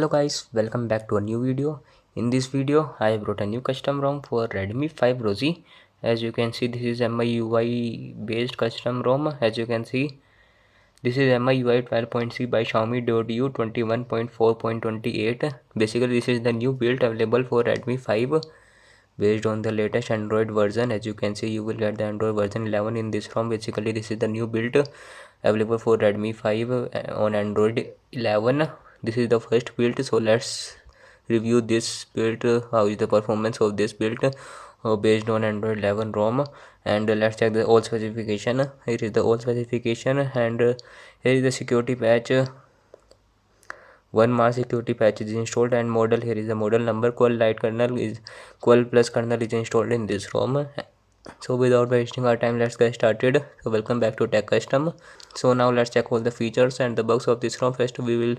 Hello guys, welcome back to a new video. In this video, I brought a new custom ROM for Redmi 5 Rosy. As you can see, this is MIUI based custom ROM. As you can see, this is MIUI 12.3 by Xiaomi Duo 21.4.28. Basically, this is the new build available for Redmi 5 based on the latest Android version. As you can see, you will get the Android version 11 in this ROM. Basically, this is the new build available for Redmi 5 on Android 11. This is the first build, so let's review this build. How is the performance of this build based on Android 11 ROM, and let's check the all specification. Here is the all specification, and here is the security patch. One mass security patch is installed, and model, here is the model number. Qual Lite kernel is Qual plus kernel is installed in this ROM. So without wasting our time, let's get started. So welcome back to Tech Custom. So now let's check all the features and the bugs of this ROM. First we will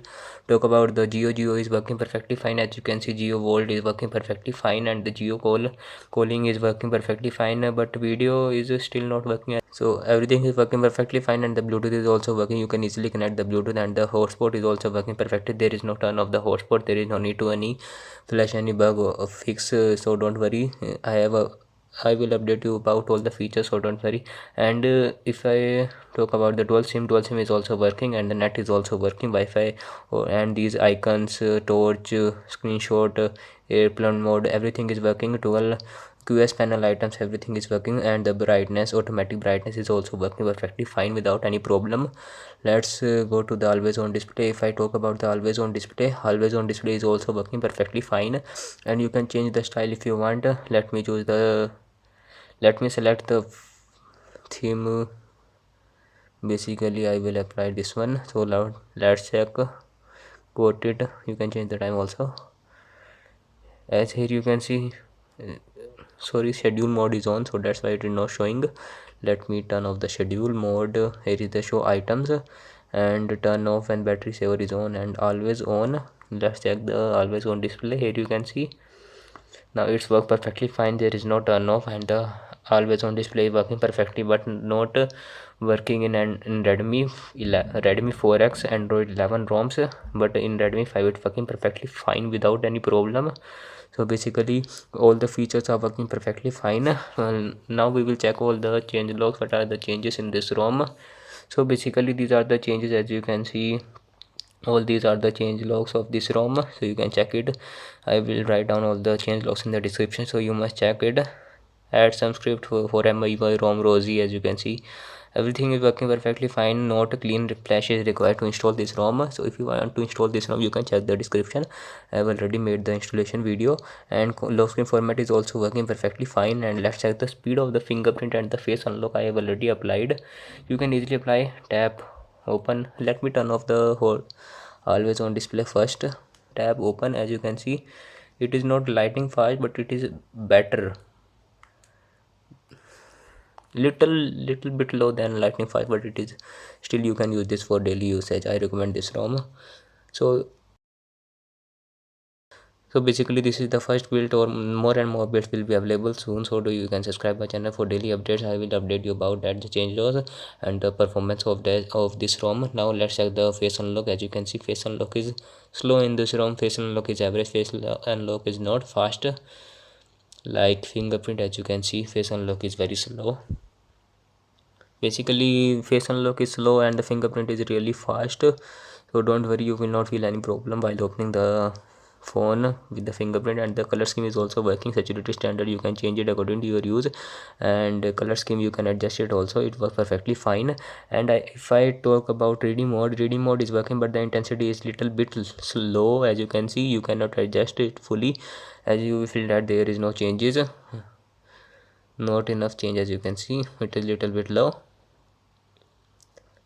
talk about the Geo is working perfectly fine. As you can see, Geo Volt is working perfectly fine, and the Geo calling is working perfectly fine, but video is still not working. So everything is working perfectly fine, and the Bluetooth is also working. You can easily connect the Bluetooth, and the hotspot is also working perfectly. There is no turn off the hotspot. There is no need to any flash any bug or fix, so don't worry. I will update you about all the features, so don't worry. And if I talk about the dual sim is also working, and the net is also working, Wi-Fi, and these icons, torch, screenshot, airplane mode, everything is working. Dual QS panel items, everything is working, and the brightness, automatic brightness is also working perfectly fine without any problem. Let's go to the always on display. If I talk about the always on display is also working perfectly fine, and you can change the style if you want. Let me select the theme. Basically I will apply this one. So now let's check. Quote it. You can change the time also. As here you can see, sorry, schedule mode is on, so that's why it is not showing. Let me turn off the schedule mode. Here is the show items, and turn off when battery saver is on, and always on. Let's check the always on display. Here you can see now it's work perfectly fine. There is no turn off, and the always on display working perfectly, but not working in Redmi 4X Android 11 ROMs, but in Redmi 5 it's working perfectly fine without any problem. So basically all the features are working perfectly fine. Now we will check all the change logs. What are the changes in this ROM? So basically these are the changes. As you can see, all these are the change logs of this ROM, so you can check it. I will write down all the change logs in the description, so you must check it. Add some script for MIUI ROM Rosy. As you can see, everything is working perfectly fine. Not a clean flash is required to install this ROM. So if you want to install this ROM, you can check the description. I have already made the installation video, and lock screen format is also working perfectly fine. And let's check the speed of the fingerprint and the face unlock. I have already applied. You can easily apply. Tap, open. Let me turn off the whole always on display first. Tab, open. As you can see, it is not lighting fast, but it is better, little bit low than lightning fast, but it is still, you can use this for daily usage. I recommend this ROM. So basically this is the first build, or more and more builds will be available soon. So you can subscribe my channel for daily updates. I will update you about that, the change laws and the performance of this ROM. Now let's check the face unlock. As you can see, face unlock is slow in this ROM. Face unlock is average. Face unlock is not fast like fingerprint. As you can see, face unlock is very slow. Basically face unlock is slow and the fingerprint is really fast, so don't worry, you will not feel any problem while opening the phone with the fingerprint. And the color scheme is also working. Saturated standard, you can change it according to your use, and color scheme you can adjust it also. It works perfectly fine. And if I talk about reading mode is working, but the intensity is little bit slow. As you can see, you cannot adjust it fully, as you feel that there is no changes, not enough change. As you can see, it is little bit low.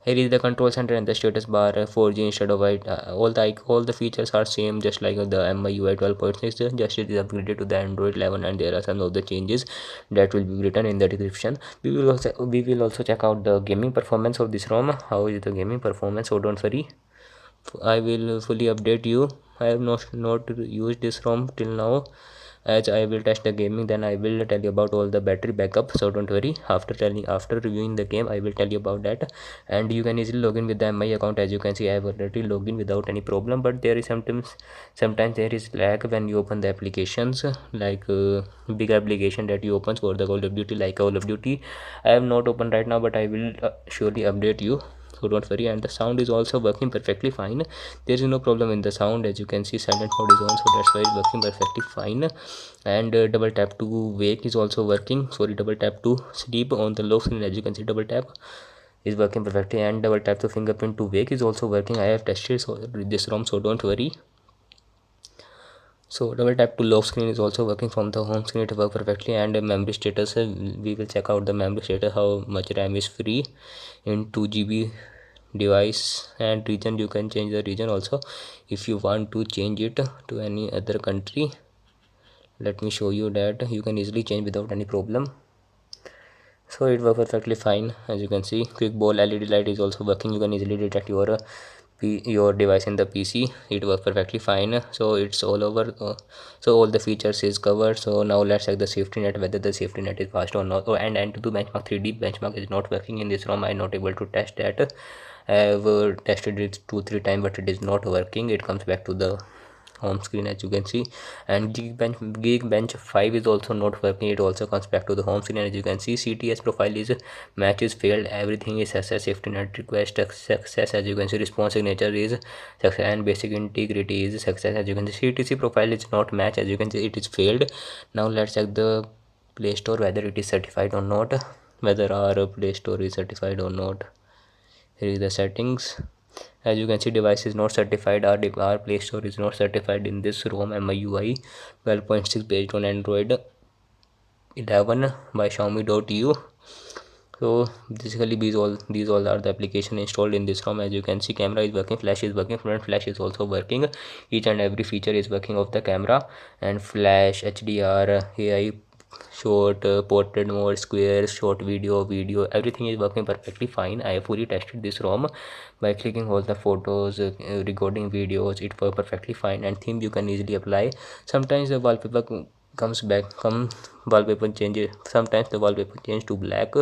Here is the control center and the status bar, 4G instead of white. All the features are same, just like the MIUI 12.6. Just it is upgraded to the Android 11, and there are some of the changes that will be written in the description. We will also check out the gaming performance of this ROM. How is the gaming performance? So don't worry, I will fully update you. I have not used this ROM till now, As I will test the gaming, then I will tell you about all the battery backup, so don't worry. After reviewing the game, I will tell you about that. And you can easily log in with the MI account. As you can see, I have already logged in without any problem, but there is sometimes there is lag when you open the applications, like big application that you opens for the Call of Duty, like Call of Duty. I have not opened right now, but I will surely update you, so don't worry. And the sound is also working perfectly fine. There is no problem in the sound. As you can see, silent mode is on, so that's why it's working perfectly fine. And double tap to wake is also working, sorry, double tap to sleep on the lock screen. As you can see, double tap is working perfectly, and double tap to fingerprint to wake is also working. I have tested this ROM, so don't worry. So double tap to lock screen is also working from the home screen. It works perfectly. And memory status, we will check out the memory status, how much RAM is free in 2 GB device. And region, you can change the region also if you want to change it to any other country. Let me show you that you can easily change without any problem. So it works perfectly fine. As you can see, quick ball LED light is also working. You can easily detect your device in the PC. It works perfectly fine. So it's all over, so all the features is covered. So now let's check the safety net, whether the safety net is fast or not. And Antutu benchmark 3D benchmark is not working in this ROM. I'm not able to test that. I have tested it 2-3 times, but it is not working. It comes back to the home screen, as you can see. And Geekbench 5 is also not working. It also comes back to the home screen. As you can see, CTS profile is matches failed, everything is success, safety net request success. As you can see, response signature is success, and basic integrity is success. As you can see, CTC profile is not match. As you can see, it is failed. Now let's check the Play Store, whether it is certified or not, whether our Play Store is certified or not. Here is the settings. As you can see, device is not certified. Our Play Store is not certified in this ROM. MIUI 12.6 based on Android 11 by Xiaomi.eu. So basically these all are the application installed in this ROM. As you can see, camera is working, flash is working, front flash is also working. Each and every feature is working of the camera, and flash, HDR, AI, short, portrait mode, square, short video, everything is working perfectly fine. I have fully tested this ROM by clicking all the photos, recording videos. It works perfectly fine. And theme, you can easily apply. Sometimes the wallpaper comes back, wallpaper changes. Sometimes the wallpaper change to black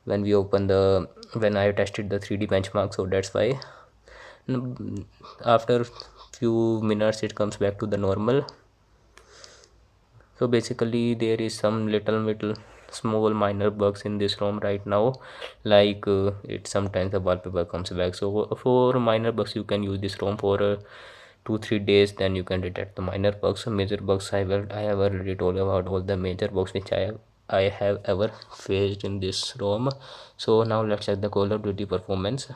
when we open the when I tested the 3D benchmark, so that's why. After few minutes it comes back to the normal. So basically there is some little small minor bugs in this ROM right now, like it sometimes the wallpaper comes back. So for minor bugs you can use this ROM for 2-3 days, then you can detect the minor bugs. Major bugs, I have already told about all the major bugs which I have ever faced in this ROM. So now let's check the Call of Duty performance.